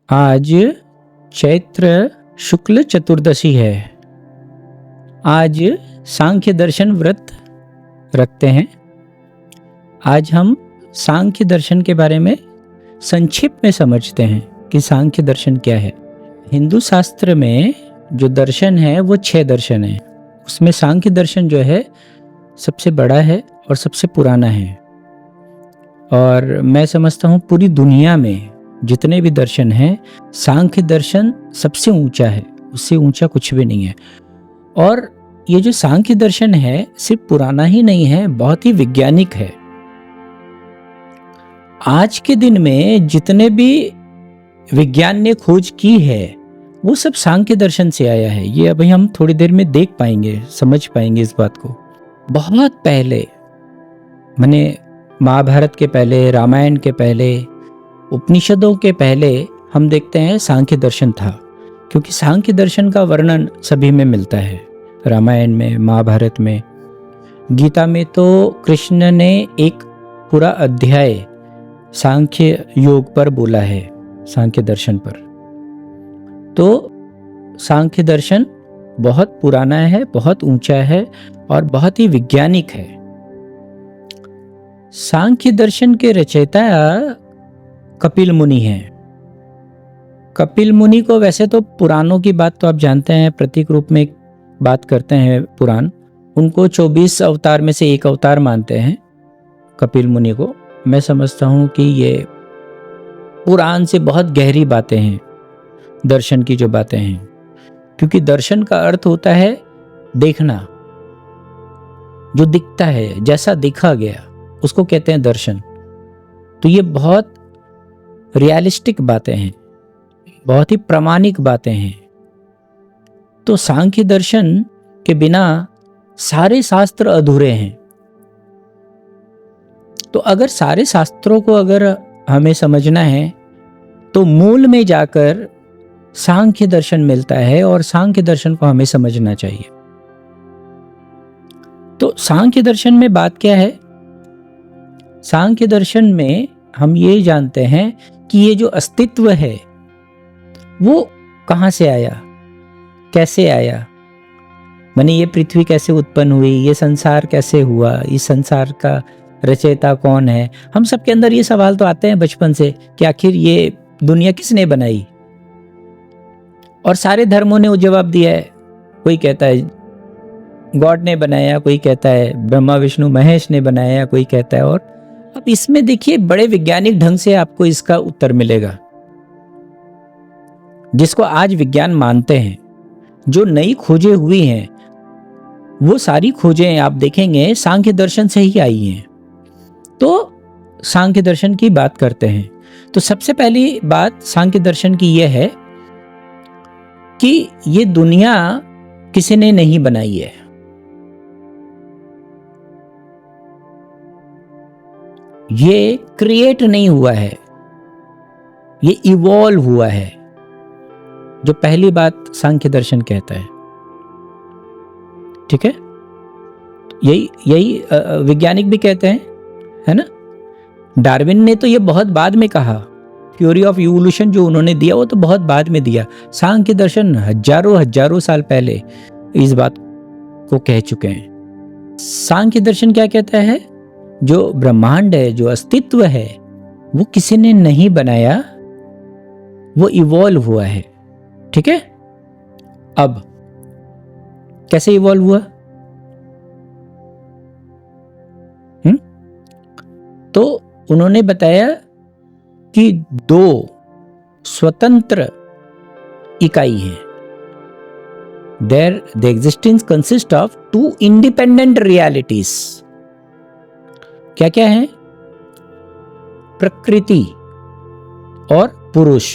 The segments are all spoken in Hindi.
आज चैत्र शुक्ल चतुर्दशी है। आज सांख्य दर्शन व्रत रखते हैं। आज हम सांख्य दर्शन के बारे में संक्षिप्त में समझते हैं कि सांख्य दर्शन क्या है। हिंदू शास्त्र में जो दर्शन है वो 6 दर्शन है। उसमें सांख्य दर्शन जो है सबसे बड़ा है और सबसे पुराना है। और मैं समझता हूँ पूरी दुनिया में जितने भी दर्शन हैं, सांख्य दर्शन सबसे ऊंचा है, उससे ऊंचा कुछ भी नहीं है। और ये जो सांख्य दर्शन है सिर्फ पुराना ही नहीं है, बहुत ही वैज्ञानिक है। आज के दिन में जितने भी विज्ञान ने खोज की है वो सब सांख्य दर्शन से आया है। ये अभी हम थोड़ी देर में देख पाएंगे, समझ पाएंगे इस बात को। बहुत पहले, माने महाभारत के पहले, रामायण के पहले, उपनिषदों के पहले हम देखते हैं सांख्य दर्शन था, क्योंकि सांख्य दर्शन का वर्णन सभी में मिलता है। रामायण में, महाभारत में, गीता में तो कृष्ण ने एक पूरा अध्याय सांख्य योग पर बोला है, सांख्य दर्शन पर। तो सांख्य दर्शन बहुत पुराना है, बहुत ऊंचा है और बहुत ही वैज्ञानिक है। सांख्य दर्शन के रचयिता कपिल मुनि हैं। कपिल मुनि को वैसे तो पुराणों की बात तो आप जानते हैं, प्रतीक रूप में बात करते हैं पुराण। उनको 24 अवतार में से एक अवतार मानते हैं कपिल मुनि को। मैं समझता हूँ कि ये पुराण से बहुत गहरी बातें हैं, दर्शन की जो बातें हैं, क्योंकि दर्शन का अर्थ होता है देखना। जो दिखता है, जैसा देखा गया, उसको कहते हैं दर्शन। तो ये बहुत रियलिस्टिक बातें हैं, बहुत ही प्रामाणिक बातें हैं। तो सांख्य दर्शन के बिना सारे शास्त्र अधूरे हैं। तो अगर सारे शास्त्रों को अगर हमें समझना है तो मूल में जाकर सांख्य दर्शन मिलता है और सांख्य दर्शन को हमें समझना चाहिए। तो सांख्य दर्शन में बात क्या है? सांख्य दर्शन में हम ये जानते हैं कि ये जो अस्तित्व है वो कहाँ से आया, कैसे आया, माने ये पृथ्वी कैसे उत्पन्न हुई, ये संसार कैसे हुआ, इस संसार का रचयिता कौन है। हम सबके अंदर ये सवाल तो आते हैं बचपन से कि आखिर ये दुनिया किसने बनाई। और सारे धर्मों ने वो जवाब दिया है। कोई कहता है गॉड ने बनाया, कोई कहता है ब्रह्मा विष्णु महेश ने बनाया, कोई कहता है। और अब इसमें देखिए बड़े वैज्ञानिक ढंग से आपको इसका उत्तर मिलेगा, जिसको आज विज्ञान मानते हैं। जो नई खोजें हुई हैं वो सारी खोजें आप देखेंगे सांख्य दर्शन से ही आई हैं। तो सांख्य दर्शन की बात करते हैं तो सबसे पहली बात सांख्य दर्शन की यह है कि ये दुनिया किसी ने नहीं बनाई है। ये क्रिएट नहीं हुआ है, ये इवॉल्व हुआ है। जो पहली बात सांख्य दर्शन कहता है, ठीक है। यही वैज्ञानिक भी कहते हैं, है ना। डार्विन ने तो ये बहुत बाद में कहा। थ्योरी ऑफ इवोल्यूशन जो उन्होंने दिया वो तो बहुत बाद में दिया। सांख्य दर्शन हजारों साल पहले इस बात को कह चुके हैं। सांख्य दर्शन क्या कहता है? जो ब्रह्मांड है, जो अस्तित्व है, वो किसी ने नहीं बनाया, वो इवॉल्व हुआ है, ठीक है। अब कैसे इवॉल्व हुआ? तो उन्होंने बताया कि 2 स्वतंत्र इकाई हैं। The existence consist of 2 independent realities. क्या क्या है? प्रकृति और पुरुष।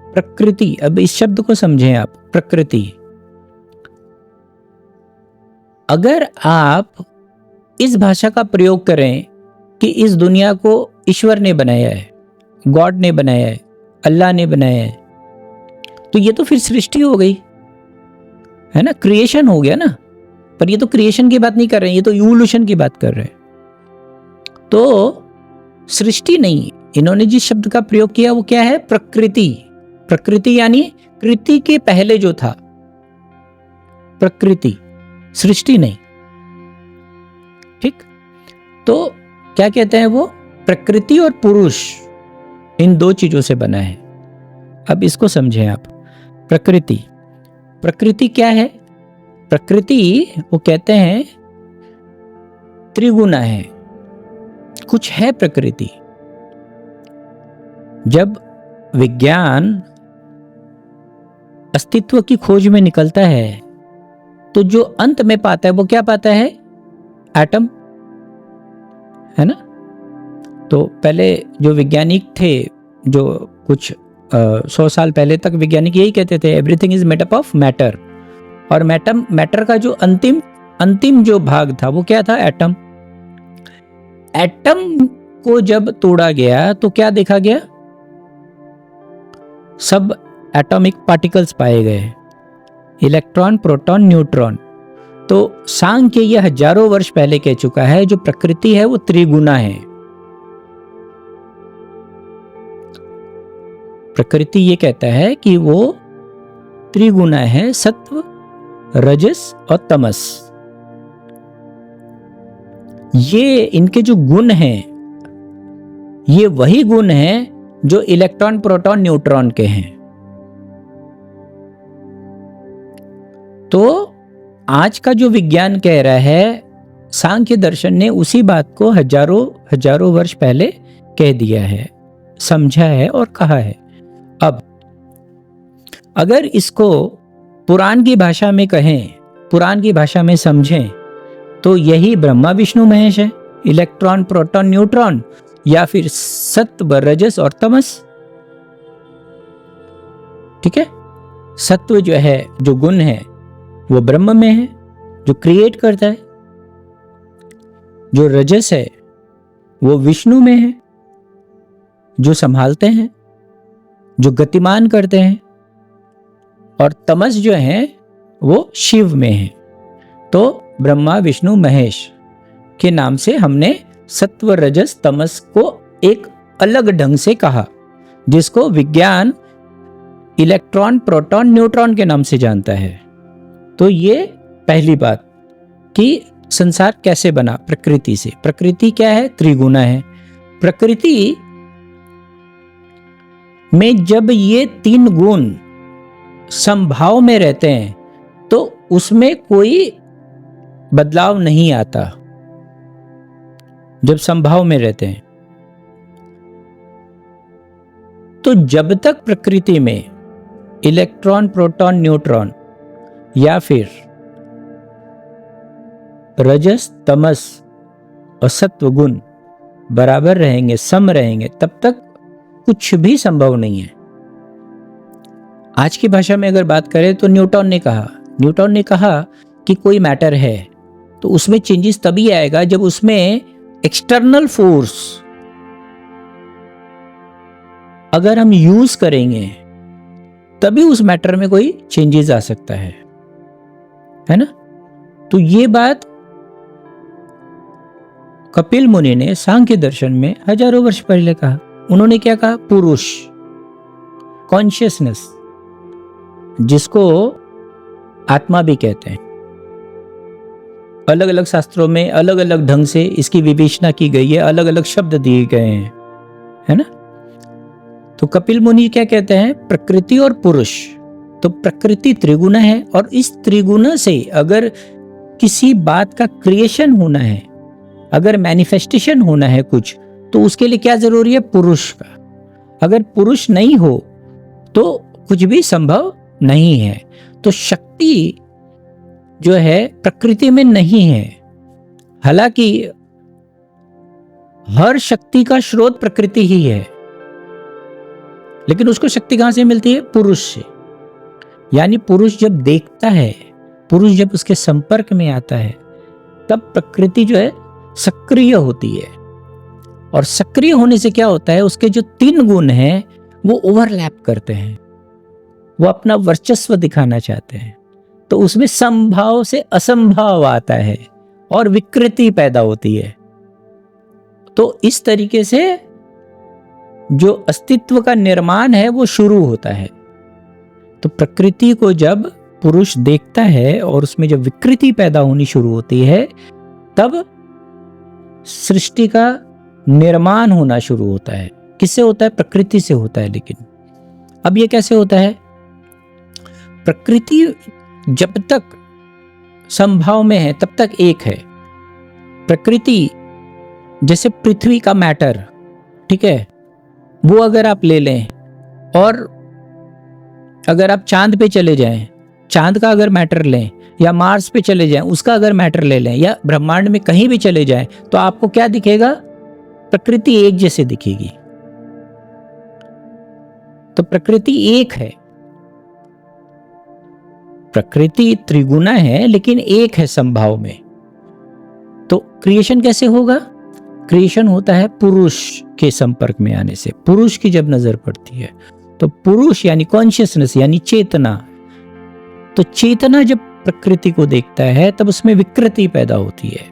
प्रकृति, अब इस शब्द को समझें आप। प्रकृति, अगर आप इस भाषा का प्रयोग करें कि इस दुनिया को ईश्वर ने बनाया है, गॉड ने बनाया है, अल्लाह ने बनाया है, तो ये तो फिर सृष्टि हो गई, है ना, क्रिएशन हो गया ना। पर ये तो क्रिएशन की बात नहीं कर रहे हैं, ये तो इवोल्यूशन की बात कर रहे हैं। तो सृष्टि नहीं, इन्होंने जिस शब्द का प्रयोग किया वो क्या है? प्रकृति। प्रकृति यानी कृति के पहले जो था, प्रकृति, सृष्टि नहीं। ठीक, तो क्या कहते हैं वो? प्रकृति और पुरुष, इन दो चीजों से बना है। अब इसको समझें आप। प्रकृति, प्रकृति क्या है? प्रकृति वो कहते हैं त्रिगुणा है, कुछ है प्रकृति। जब विज्ञान अस्तित्व की खोज में निकलता है तो जो अंत में पाता है वो क्या पाता है? एटम, है ना? तो पहले जो वैज्ञानिक थे, जो कुछ 100 साल पहले तक वैज्ञानिक यही कहते थे, everything is made up of matter. और मैटर का जो अंतिम जो भाग था वो क्या था? एटम। एटम को जब तोड़ा गया तो क्या देखा गया? सब एटॉमिक पार्टिकल्स पाए गए, इलेक्ट्रॉन, प्रोटॉन, न्यूट्रॉन। तो सांख्य ये हजारों वर्ष पहले कह चुका है, जो प्रकृति है वो त्रिगुणा है। प्रकृति ये कहता है कि वो त्रिगुणा है, सत्व, रजस और तमस। ये इनके जो गुण हैं, ये वही गुण हैं जो इलेक्ट्रॉन, प्रोटॉन, न्यूट्रॉन के हैं। तो आज का जो विज्ञान कह रहा है, सांख्य दर्शन ने उसी बात को हजारों वर्ष पहले कह दिया है, समझा है और कहा है। अब अगर इसको पुराण की भाषा में कहें, पुराण की भाषा में समझें, तो यही ब्रह्मा विष्णु महेश है, इलेक्ट्रॉन, प्रोटॉन, न्यूट्रॉन, या फिर सत्व, रजस और तमस। ठीक है, सत्व जो है, जो गुण है, वो ब्रह्म में है, जो क्रिएट करता है। जो रजस है वो विष्णु में है, जो संभालते हैं, जो गतिमान करते हैं। और तमस जो है वो शिव में है। तो ब्रह्मा विष्णु महेश के नाम से हमने सत्व, रजस, तमस को एक अलग ढंग से कहा, जिसको विज्ञान इलेक्ट्रॉन, प्रोटॉन, न्यूट्रॉन के नाम से जानता है। तो ये पहली बात कि संसार कैसे बना? प्रकृति से। प्रकृति क्या है? त्रिगुणा है। प्रकृति में जब ये तीन गुण समभाव में रहते हैं तो उसमें कोई बदलाव नहीं आता। जब समभाव में रहते हैं तो जब तक प्रकृति में इलेक्ट्रॉन, प्रोटॉन, न्यूट्रॉन या फिर रजस, तमस और सत्व गुण बराबर रहेंगे, सम रहेंगे, तब तक कुछ भी संभव नहीं है। आज की भाषा में अगर बात करें तो न्यूटन ने कहा कि कोई मैटर है तो उसमें चेंजेस तभी आएगा जब उसमें एक्सटर्नल फोर्स अगर हम यूज करेंगे, तभी उस मैटर में कोई चेंजेस आ सकता है ना? तो ये बात कपिल मुनि ने सांख्य दर्शन में हजारों वर्ष पहले कहा। उन्होंने क्या कहा? पुरुष, कॉन्शियसनेस, जिसको आत्मा भी कहते हैं। अलग अलग शास्त्रों में अलग अलग ढंग से इसकी विवेचना की गई है, अलग अलग शब्द दिए गए हैं, है ना? तो कपिल मुनि क्या कहते हैं? प्रकृति और पुरुष। तो प्रकृति त्रिगुण है और इस त्रिगुण से अगर किसी बात का क्रिएशन होना है, अगर मैनिफेस्टेशन होना है कुछ, तो उसके लिए क्या जरूरी है? पुरुष का। अगर पुरुष नहीं हो तो कुछ भी संभव नहीं है। तो शक्ति जो है प्रकृति में नहीं है। हालांकि हर शक्ति का स्रोत प्रकृति ही है, लेकिन उसको शक्ति कहां से मिलती है? पुरुष से। यानी पुरुष जब देखता है, पुरुष जब उसके संपर्क में आता है, तब प्रकृति जो है सक्रिय होती है। और सक्रिय होने से क्या होता है? उसके जो तीन गुण हैं वो ओवरलैप करते हैं, वो अपना वर्चस्व दिखाना चाहते हैं। तो उसमें संभाव से असंभाव आता है और विकृति पैदा होती है। तो इस तरीके से जो अस्तित्व का निर्माण है वो शुरू होता है। तो प्रकृति को जब पुरुष देखता है और उसमें जब विकृति पैदा होनी शुरू होती है, तब सृष्टि का निर्माण होना शुरू होता है। किससे होता है? प्रकृति से होता है। लेकिन अब ये कैसे होता है? प्रकृति जब तक संभाव में है तब तक एक है। प्रकृति जैसे पृथ्वी का मैटर, ठीक है, वो अगर आप ले लें और अगर आप चांद पे चले जाएं, चांद का अगर मैटर लें, या मार्स पे चले जाएं, उसका अगर मैटर ले लें, या ब्रह्मांड में कहीं भी चले जाएं, तो आपको क्या दिखेगा? प्रकृति एक जैसे दिखेगी। तो प्रकृति एक है। प्रकृति त्रिगुणा है लेकिन एक है संभाव में। तो क्रिएशन कैसे होगा? क्रिएशन होता है पुरुष के संपर्क में आने से। पुरुष की जब नजर पड़ती है तो पुरुष यानी कॉन्शियसनेस यानी चेतना, तो चेतना जब प्रकृति को देखता है तब उसमें विकृति पैदा होती है,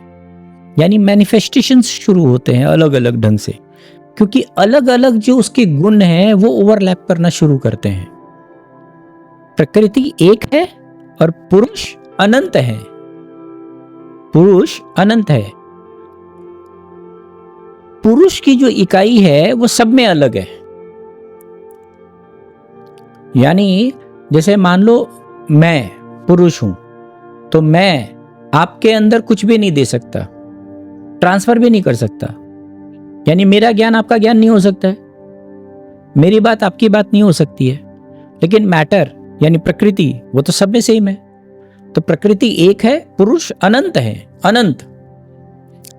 यानी मैनिफेस्टेशंस शुरू होते हैं अलग अलग ढंग से, क्योंकि अलग अलग जो उसके गुण हैं वो ओवरलैप करना शुरू करते हैं। प्रकृति एक है और पुरुष अनंत है। पुरुष अनंत है। पुरुष की जो इकाई है वो सब में अलग है। यानी जैसे मान लो मैं पुरुष हूं, तो मैं आपके अंदर कुछ भी नहीं दे सकता, ट्रांसफर भी नहीं कर सकता। यानी मेरा ज्ञान आपका ज्ञान नहीं हो सकता है, मेरी बात आपकी बात नहीं हो सकती है। लेकिन मैटर यानी प्रकृति वो तो सब में सेम है। तो प्रकृति एक है, पुरुष अनंत है, अनंत।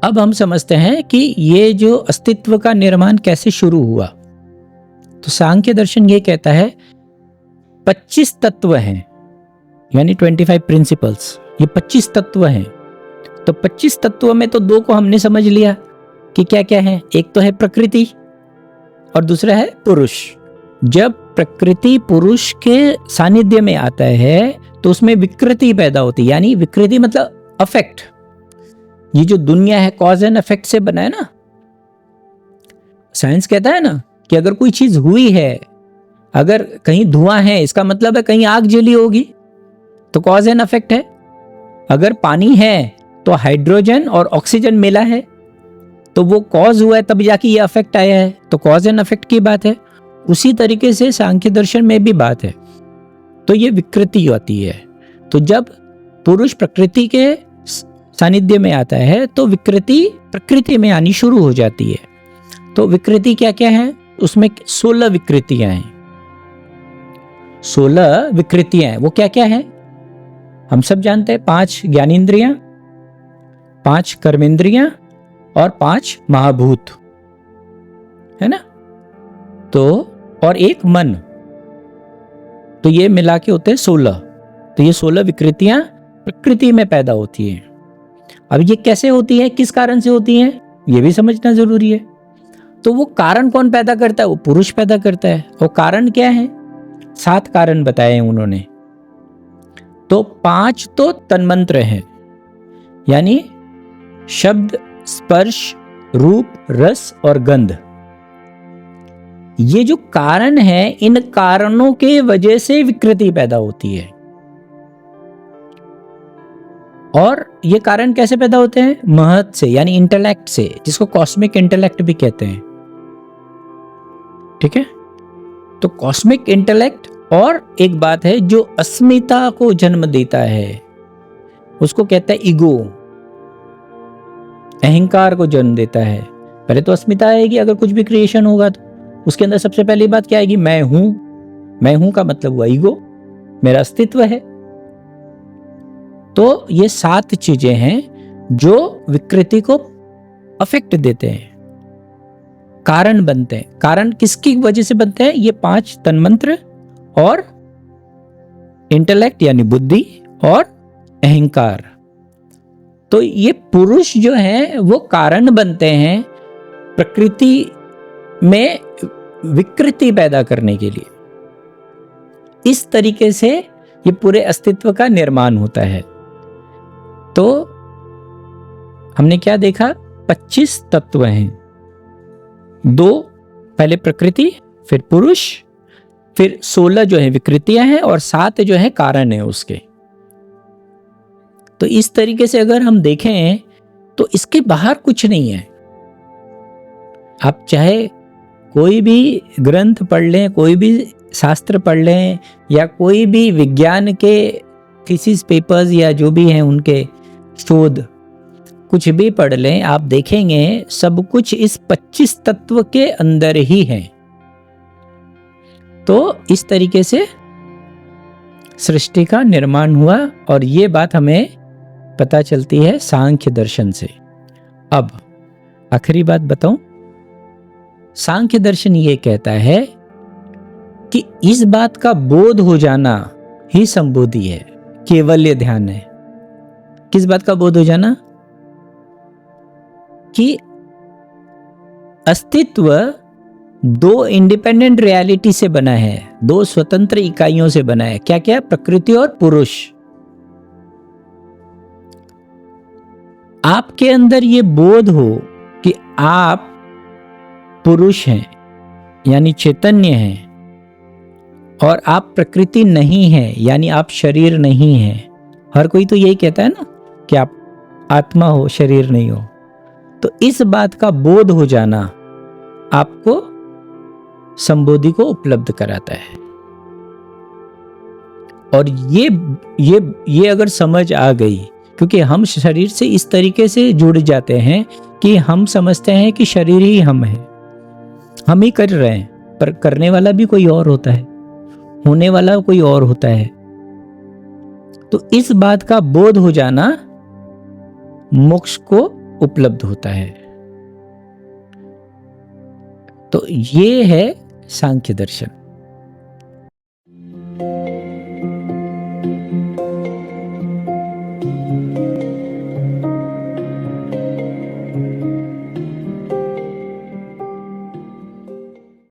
अब हम समझते हैं कि ये जो अस्तित्व का निर्माण कैसे शुरू हुआ। तो सांख्य दर्शन ये कहता है 25 तत्व हैं, यानी 25 प्रिंसिपल्स। ये 25 तत्व हैं। तो 25 तत्व में तो दो को हमने समझ लिया कि क्या क्या है। एक तो है प्रकृति और दूसरा है पुरुष। जब प्रकृति पुरुष के सानिध्य में आता है तो उसमें विकृति पैदा होती है। यानी विकृति मतलब अफेक्ट। ये जो दुनिया है कॉज एंड इफेक्ट से बना है ना। साइंस कहता है ना कि अगर कोई चीज हुई है, अगर कहीं धुआं है इसका मतलब है कहीं आग जली होगी, तो कॉज एंड इफेक्ट है। अगर पानी है तो हाइड्रोजन और ऑक्सीजन मिला है, तो वो कॉज हुआ है, तब जाके ये इफेक्ट आया है। तो कॉज एंड इफेक्ट की बात है। उसी तरीके से सांख्य दर्शन में भी बात है। तो ये विकृति आती है। तो जब पुरुष प्रकृति के सानिध्य में आता है तो विकृति प्रकृति में आनी शुरू हो जाती है। तो विकृति क्या क्या है? उसमें 16 विकृतियां हैं। 16 विकृतियां हैं। वो क्या क्या है हम सब जानते हैं। 5 ज्ञानेंद्रियां, 5 कर्मेंद्रियां और 5 महाभूत, है ना। तो और एक मन, तो ये मिला के होते हैं 16। तो ये 16 विकृतियां प्रकृति में पैदा होती हैं। अब ये कैसे होती है, किस कारण से होती हैं, ये भी समझना जरूरी है। तो वो कारण कौन पैदा करता है? वो पुरुष पैदा करता है। और कारण क्या है? 7 कारण बताए हैं उन्होंने। तो 5 तो तन्मंत्र हैं, यानी शब्द, स्पर्श, रूप, रस और गंध। ये जो कारण है, इन कारणों के वजह से विकृति पैदा होती है। और ये कारण कैसे पैदा होते हैं? महत से, यानी इंटेलेक्ट से, जिसको कॉस्मिक इंटेलेक्ट भी कहते हैं। ठीक है। तो कॉस्मिक इंटेलेक्ट, और एक बात है जो अस्मिता को जन्म देता है, उसको कहते हैं ईगो, अहंकार को जन्म देता है। पहले तो अस्मिता आएगी। अगर कुछ भी क्रिएशन होगा तो उसके अंदर सबसे पहली बात क्या आएगी? मैं हूं। मैं हूं का मतलब हुआ ईगो, मेरा अस्तित्व है। तो ये 7 चीजें हैं जो विकृति को अफेक्ट देते हैं, कारण बनते हैं। कारण किसकी वजह से बनते हैं? ये 5 तन्मंत्र और इंटेलेक्ट यानी बुद्धि और अहंकार। तो ये पुरुष जो है वो कारण बनते हैं प्रकृति में विकृति पैदा करने के लिए। इस तरीके से ये पूरे अस्तित्व का निर्माण होता है। तो हमने क्या देखा? 25 तत्व हैं, 2 पहले प्रकृति, फिर पुरुष, फिर 16 जो है विकृतियां हैं और 7 जो है कारण है उसके। तो इस तरीके से अगर हम देखें तो इसके बाहर कुछ नहीं है। आप चाहे कोई भी ग्रंथ पढ़ लें, कोई भी शास्त्र पढ़ लें, या कोई भी विज्ञान के थीसिस पेपर्स या जो भी हैं उनके शोध कुछ भी पढ़ लें, आप देखेंगे सब कुछ इस 25 तत्व के अंदर ही है। तो इस तरीके से सृष्टि का निर्माण हुआ और ये बात हमें पता चलती है सांख्य दर्शन से। अब आखिरी बात बताऊं, सांख्य दर्शन ये कहता है कि इस बात का बोध हो जाना ही संबोधि है, केवल्य ध्यान है। किस बात का बोध हो जाना? कि अस्तित्व 2 इंडिपेंडेंट रियलिटी से बना है, 2 स्वतंत्र इकाइयों से बना है। क्या क्या? प्रकृति और पुरुष। आपके अंदर ये बोध हो कि आप पुरुष हैं, यानी चैतन्य हैं, और आप प्रकृति नहीं हैं, यानी आप शरीर नहीं हैं। हर कोई तो यही कहता है ना कि आप आत्मा हो, शरीर नहीं हो। तो इस बात का बोध हो जाना आपको संबोधि को उपलब्ध कराता है। और ये अगर समझ आ गई, क्योंकि हम शरीर से इस तरीके से जुड़ जाते हैं कि हम समझते हैं कि शरीर ही हम है, हम ही कर रहे हैं, पर करने वाला भी कोई और होता है, होने वाला कोई और होता है। तो इस बात का बोध हो जाना मोक्ष को उपलब्ध होता है। तो ये है सांख्य दर्शन।